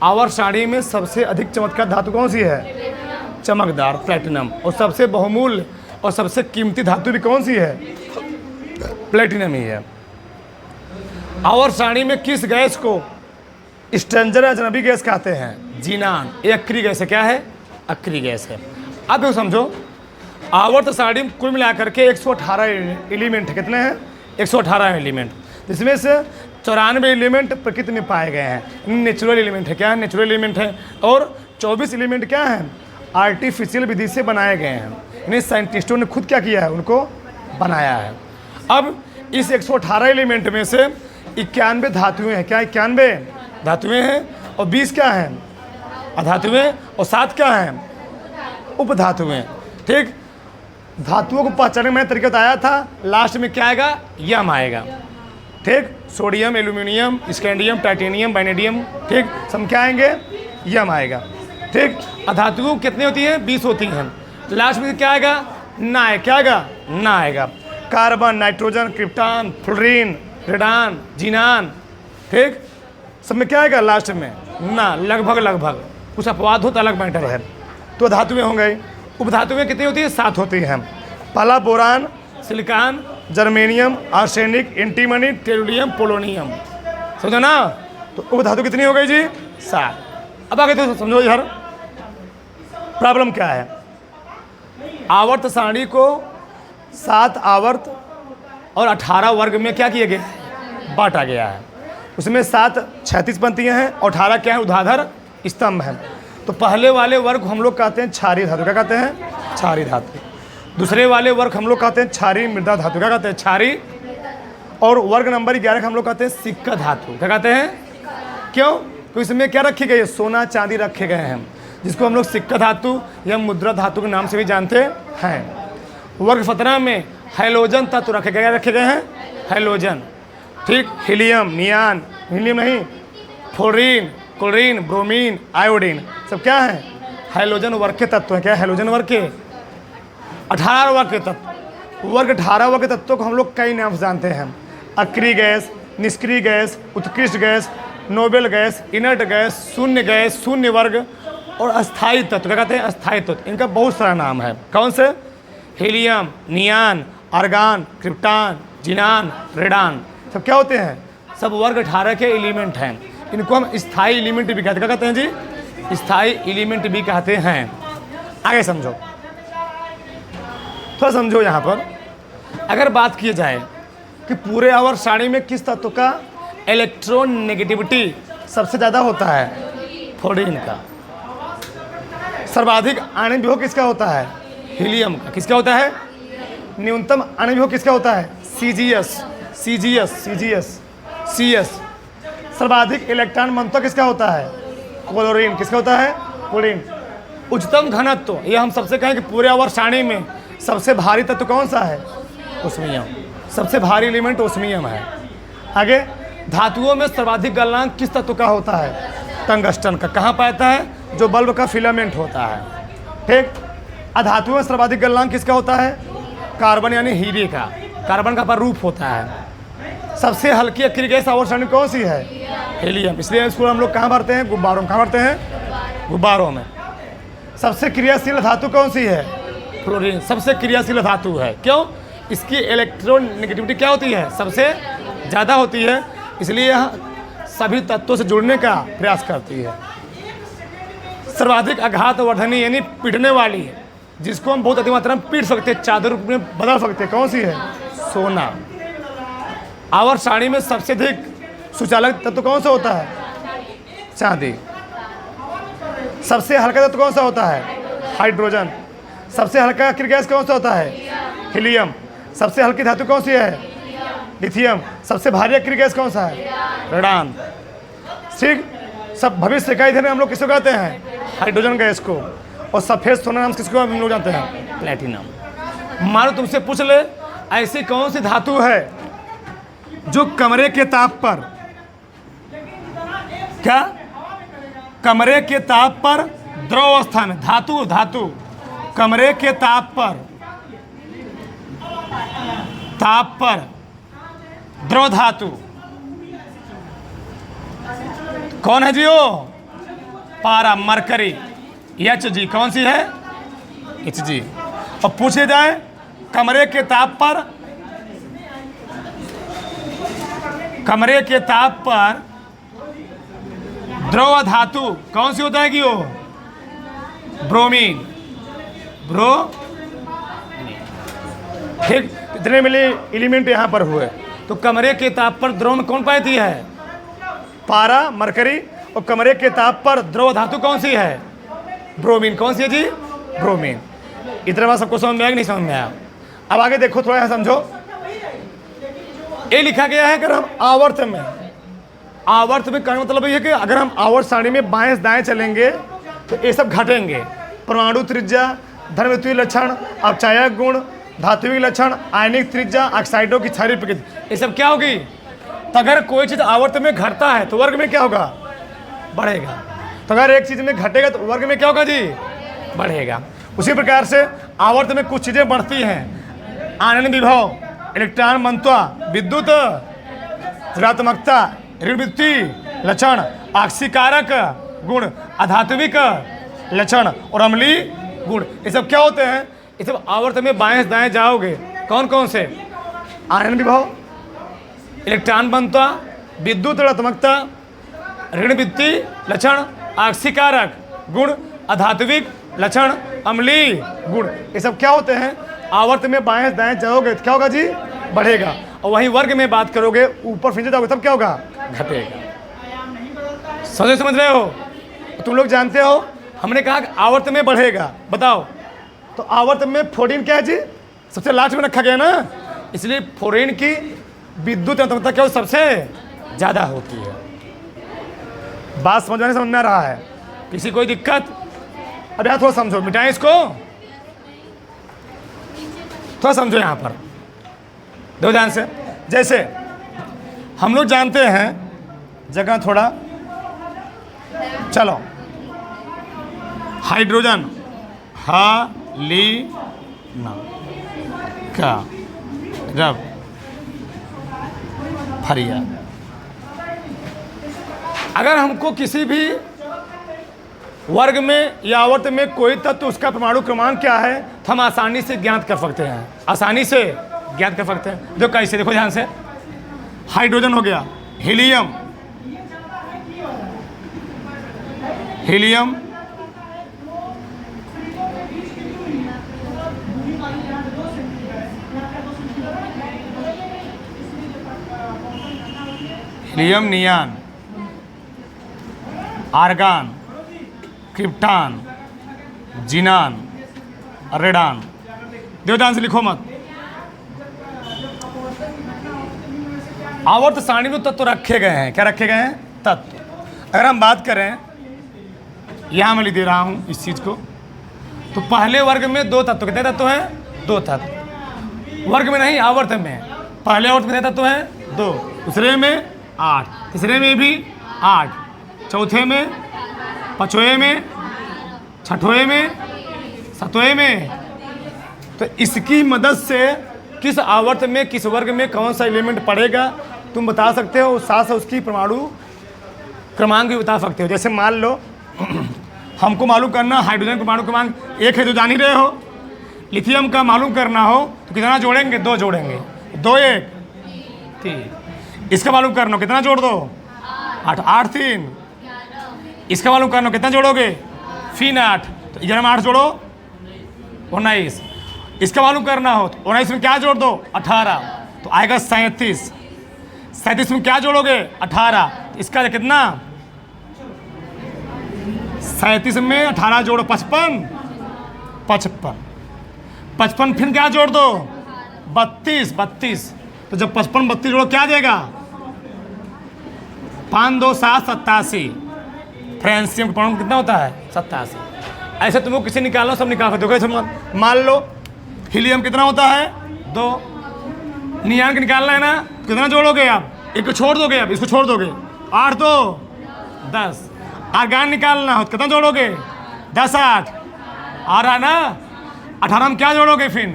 आवर्त सारणी में सबसे अधिक चमकदार धातु कौन सी है? चमकदार, प्लेटिनम। और सबसे बहुमूल्य और सबसे कीमती धातु भी कौन सी है? प्लेटिनम ही है। आवर्त सारणी में किस गैस को स्ट्रेंजर अजनबी गैस कहते हैं? जीनान। ये अक्रिय गैस है। क्या है? अक्रिय गैस है। अब देखो समझो, आवर्त सारणी में कुल मिलाकर के 118 एलिमेंट है। कितने हैं? 118 एलिमेंट, जिसमें से 94 एलिमेंट प्रकृति में पाए गए हैं, नेचुरल एलिमेंट है। क्या है? नेचुरल एलिमेंट है। और 24 एलिमेंट क्या हैं? आर्टिफिशियल विधि से बनाए गए हैं, यानी साइंटिस्टों ने खुद क्या किया है? उनको बनाया है। अब इस 118 एलिमेंट में से 91 धातुएं हैं। क्या? 91 धातुएं हैं। और 20 क्या हैं? अधातुएं। और 7 क्या हैं? उपधातुएं। ठीक, धातुओं को पहचानने में तरीका बताया था। लास्ट में क्या आएगा? यम आएगा। ठीक, सोडियम, एल्यूमिनियम, स्कैंडियम, टाइटेनियम, वाइनेडियम। ठीक, सब क्या आएंगे? यम आएगा। ठीक, अधातुओं कितनी होती हैं? 20 होती हैं। लास्ट में क्या आएगा? ना है। क्या आएगा? ना आएगा। Carbon, nitrogen, krypton, fluorine, radon, xenon. ठीक, सब में क्या आएगा? लास्ट में ना। लगभग कुछ अपवाद हो तो अलग मैटर है। तो धातुएं होंगे। उपधातुएं कितनी होती है? 7 होती हैं। पहला boron, silicon, germanium, arsenic, antimony, tellurium, polonium. समझो ना? तो उपधातु कितनी हो गई जी? 7। अब आगे तो समझो यार प्रॉब्लम क्या है। आवर्त सारणी को 7 आवर्त और 18 वर्ग में क्या किया गया है? बांटा गया है। उसमें 7 36 पंक्तियाँ हैं और 18 क्या है? ऊर्ध्वाधर स्तंभ है। तो पहले वाले वर्ग हम लोग कहते हैं क्षारीय धातु। क्या कहते हैं? क्षारीय धातु। दूसरे वाले वर्ग हम लोग कहते हैं क्षारीय मृदा धातु। क्या कहते हैं? क्षारीय। और वर्ग नंबर 11 हम लोग कहते हैं सिक्का धातु। क्या कहते हैं? क्यों? तो इसमें क्या रखे गए? सोना चांदी रखे गए हैं, जिसको हम लोग सिक्का धातु या मुद्रा धातु के नाम से भी जानते हैं। वर्ग 17 में हैलोजन तत्व रखे गए हैं। हैलोजन। ठीक, हीलियम, नियान, हीलियम नहीं, फ्लोरीन, क्लोरीन, ब्रोमीन, आयोडीन, सब क्या है? हैलोजन वर्ग के तत्व हैं। क्या? हैलोजन वर्ग के 18 वर्ग के तत्व। वर्ग 18 वर्ग के तत्वों को हम लोग कई नाम से जानते हैं। अक्रिय गैस, निष्क्रिय गैस, उत्कृष्ट gas, noble gas, inert gas, शून्य वर्ग और अस्थायी तत्व। क्या कहते हैं? अस्थायी तत्व। इनका बहुत सारा नाम है। कौन से? Helium, नियान, argon, krypton, xenon, radon, सब क्या होते हैं? सब वर्ग 18 के एलिमेंट हैं। इनको हम स्थायी एलिमेंट भी कहते हैं। क्या कहते हैं जी? स्थायी एलिमेंट भी कहते हैं। आगे समझो, थोड़ा समझो। यहाँ पर अगर बात की जाए कि पूरे आवर्त सारणी में किस तत्व का इलेक्ट्रॉन नेगेटिविटी सबसे ज़्यादा होता है? फ्लोरीन का। सर्वाधिक आणविक विभव किसका होता है? हीलियम का। किसका होता है? न्यूनतम आणविक विभव किसका होता है? CS। सर्वाधिक इलेक्ट्रॉन मंतव किसका होता है? क्लोरीन। किसका होता है? क्लोरीन। उच्चतम घनत्व, ये हम सबसे कहें कि पूरे आवर्त सारणी में सबसे भारी तत्व कौन सा है? ओस्मियम। सबसे भारी एलिमेंट ओस्मियम है। आगे, धातुओं में सर्वाधिक गलनांक किस तत्व का होता है? टंगस्टन का। कहाँ पाता है? जो बल्ब का फिलामेंट होता है। ठीक, अधातुओं में सर्वाधिक गलनांक किसका होता है? कार्बन यानी हीरे का। कार्बन का रूप होता है। सबसे हल्की अक्रिय गैस आवर्त सारणी कौन सी है? हीलियम। इसलिए इसको हम लोग कहाँ भरते हैं? गुब्बारों में। कहाँ भरते हैं? गुब्बारों में। सबसे क्रियाशील धातु कौन सी है? फ्लोरीन। सबसे क्रियाशील धातु है। क्यों? इसकी इलेक्ट्रॉन नेगेटिविटी क्या होती है? सबसे ज़्यादा होती है, इसलिए सभी तत्वों से जुड़ने का प्रयास करती है। सर्वाधिक आघात वर्धनी यानी पीटने वाली, जिसको हम बहुत अधिक मात्रा में पीट सकते हैं, चादर रूप में बदल सकते हैं, कौन सी है? सोना। आवर्त सारणी में सबसे अधिक सुचालक तत्व कौन सा होता है? चांदी। सबसे हल्का तत्व कौन सा होता है? हाइड्रोजन। सबसे हल्का अक्रिय गैस कौन सा होता है? हीलियम। सबसे हल्की धातु कौन सी है? लिथियम। सबसे भारी अक्रिय गैस कौन सा है? रेडान। ठीक। सब भविष्य का ईंधन हम लोग किसको कहते हैं? हाइड्रोजन गैस को। और सफ़ेद सोना नाम किसको हम लोग जानते हैं? प्लेटिनम। मानो तुमसे पूछ ले, ऐसी कौन सी धातु है जो कमरे के ताप पर, क्या कमरे के ताप पर द्रव अवस्था में, धातु धातु कमरे के ताप पर द्रव धातु कौन है जी? वो पारा, मरकरी, Hg। कौन सी है? Hg। और पूछे जाए कमरे के ताप पर द्रव धातु कौन सी होता है कि वो? ब्रोमीन। ठीक। इतने मिले एलिमेंट यहाँ पर हुए। तो कमरे के ताप पर द्रव में कौन पाई है? पारा, मरकरी। और कमरे के ताप पर द्रव धातु कौन सी है? ब्रोमीन। कौन सी है जी? ब्रोमीन। इतना बात सबको समझ में आया कि नहीं समझ में आया? अब आगे देखो, थोड़ा यहाँ समझो। ये लिखा गया है अगर हम आवर्त में कहने का मतलब ये है कि अगर हम आवर्त सारणी में बाएं से दाएं चलेंगे तो ये सब घटेंगे। परमाणु त्रिज्या, धर्मत्वीय लक्षण, अपचायक गुण, धात्विक लक्षण, आयनिक त्रिज्या, ऑक्साइडों की क्षारीय प्रकृति, ये सब क्या होगी? तो अगर कोई चीज़ आवर्त में घटता है तो वर्ग में क्या होगा? बढ़ेगा। तो अगर एक चीज़ में घटेगा तो वर्ग में क्या होगा जी? बढ़ेगा। उसी प्रकार से आवर्त में कुछ चीज़ें बढ़ती हैं। आनंद विभव, इलेक्ट्रॉन मंत्वा, विद्युत, ऋणात्मकता, ऋणवृत्ति लक्षण, आक्सीकारक गुण, अधात्विक लक्षण और अम्लीय गुण, ये सब क्या होते हैं? ये सब आवर्त में बाएं से दाएं जाओगे। कौन कौन से? आनंद विभव, इलेक्ट्रॉन बनता, विद्युत ऋणात्मकता, ऋणवृत्ति लक्षण, आक्सीकारक गुण, अधात्विक लक्षण, अम्लीय गुण, ये सब क्या होते हैं? आवर्त में बाएं से दाएं जाओगे तो क्या होगा जी? बढ़ेगा। और वहीं वर्ग में बात करोगे, ऊपर फिर जाओगे तब क्या होगा? घटेगा। समझ रहे हो? तुम लोग जानते हो, हमने कहा कि आवर्त में बढ़ेगा। बताओ, तो आवर्त में फ्लोरीन क्या है जी? सबसे लास्ट में रखा गया ना, इसलिए फ्लोरीन की विद्युत ऋणात्मकता क्या सबसे ज़्यादा होती है। बात समझ में आ रहा है? किसी कोई दिक्कत? अब यहाँ थोड़ा समझो, मिटाएं इसको, थोड़ा समझो यहाँ पर, दो ध्यान से। जैसे हम लोग जानते हैं, जगह थोड़ा चलो, हाइड्रोजन, ना का रब फरिया। अगर हमको किसी भी वर्ग में या आवर्त में कोई तत्व उसका परमाणु क्रमांक क्या है तो हम आसानी से ज्ञात कर सकते हैं, आसानी से ज्ञात कर सकते हैं। जो कैसे, देखो ध्यान से, हाइड्रोजन हो गया, helium, helium, helium, neon, argon, krypton, xenon, radon. देवदान से लिखो मत। आवर्त सारणी में तत्व रखे गए हैं। क्या रखे गए हैं? तत्व। अगर हम बात करें, यहाँ मैं लिख दे रहा हूँ इस चीज़ को, तो पहले वर्ग में दो तत्व। कितने तत्व हैं? दो तत्व। वर्ग में नहीं, आवर्त में। पहले आवर्त में कितने तत्व हैं? दो। दूसरे में 8, तीसरे में भी 8, चौथे में, पाँचवें में, छठवें में, सातवें में। तो इसकी मदद से किस आवर्त में, किस वर्ग में कौन सा एलिमेंट पड़ेगा तुम बता सकते हो। साथ साथ उसकी परमाणु क्रमांक भी बता सकते हो। जैसे मान लो हमको मालूम करना हाइड्रोजन परमाणु क्रमांक 1 है, जो जान ही रहे हो। लिथियम का मालूम करना हो तो कितना जोड़ेंगे? 2 जोड़ेंगे। 2 1 3। इसका मालूम करना हो कितना जोड़ दो? 8 8 3। इसका मालूम करना हो कितना जोड़ोगे? फिर 8, तो 11 में 8 जोड़ो 19। इसका मालूम करना हो तो 19 में क्या जोड़ दो? 18, तो आएगा 37। 37 में क्या जोड़ोगे? 18, इसका कितना? 37 में 18 जोड़ो 55, 55, 55 फिर क्या जोड़ दो? 32, 32। तो जब 55 32 जोड़ो क्या देगा? 5 2 7 87। फ्रांसियम का कितना होता है 87। ऐसे तुमको किसी निकालना सब निकाल सकते हो। कैसे मान लो हीलियम कितना होता है 2। नियान का निकालना है ना, कितना जोड़ोगे आप, एक को छोड़ दोगे, आप इसको छोड़ दोगे, 8 2 10। आर्गान निकालना हो कितना जोड़ोगे 10 8 आ रहा है ना। 18 में क्या जोड़ोगे फिर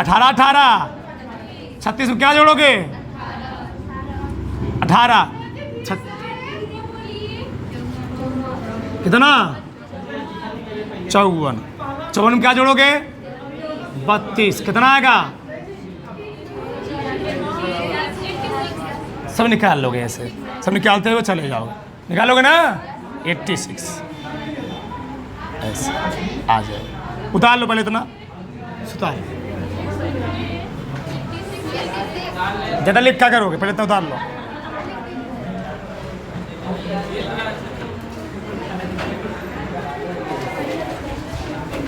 18 18। 36 में क्या जोड़ोगे 18 कितना 54। 54 में क्या जोड़ोगे 32। कितना आएगा, सब निकाल लोगे, ऐसे सब निकालते हुए चले जाओगे, निकालोगे ना 86 ऐसे आ जाए। उतार लो पहले इतना, उतार ज़्यादा लिख क्या करोगे, पहले इतना उतार लो।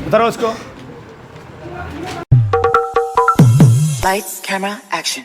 उतारो उसको।
Lights, camera, action.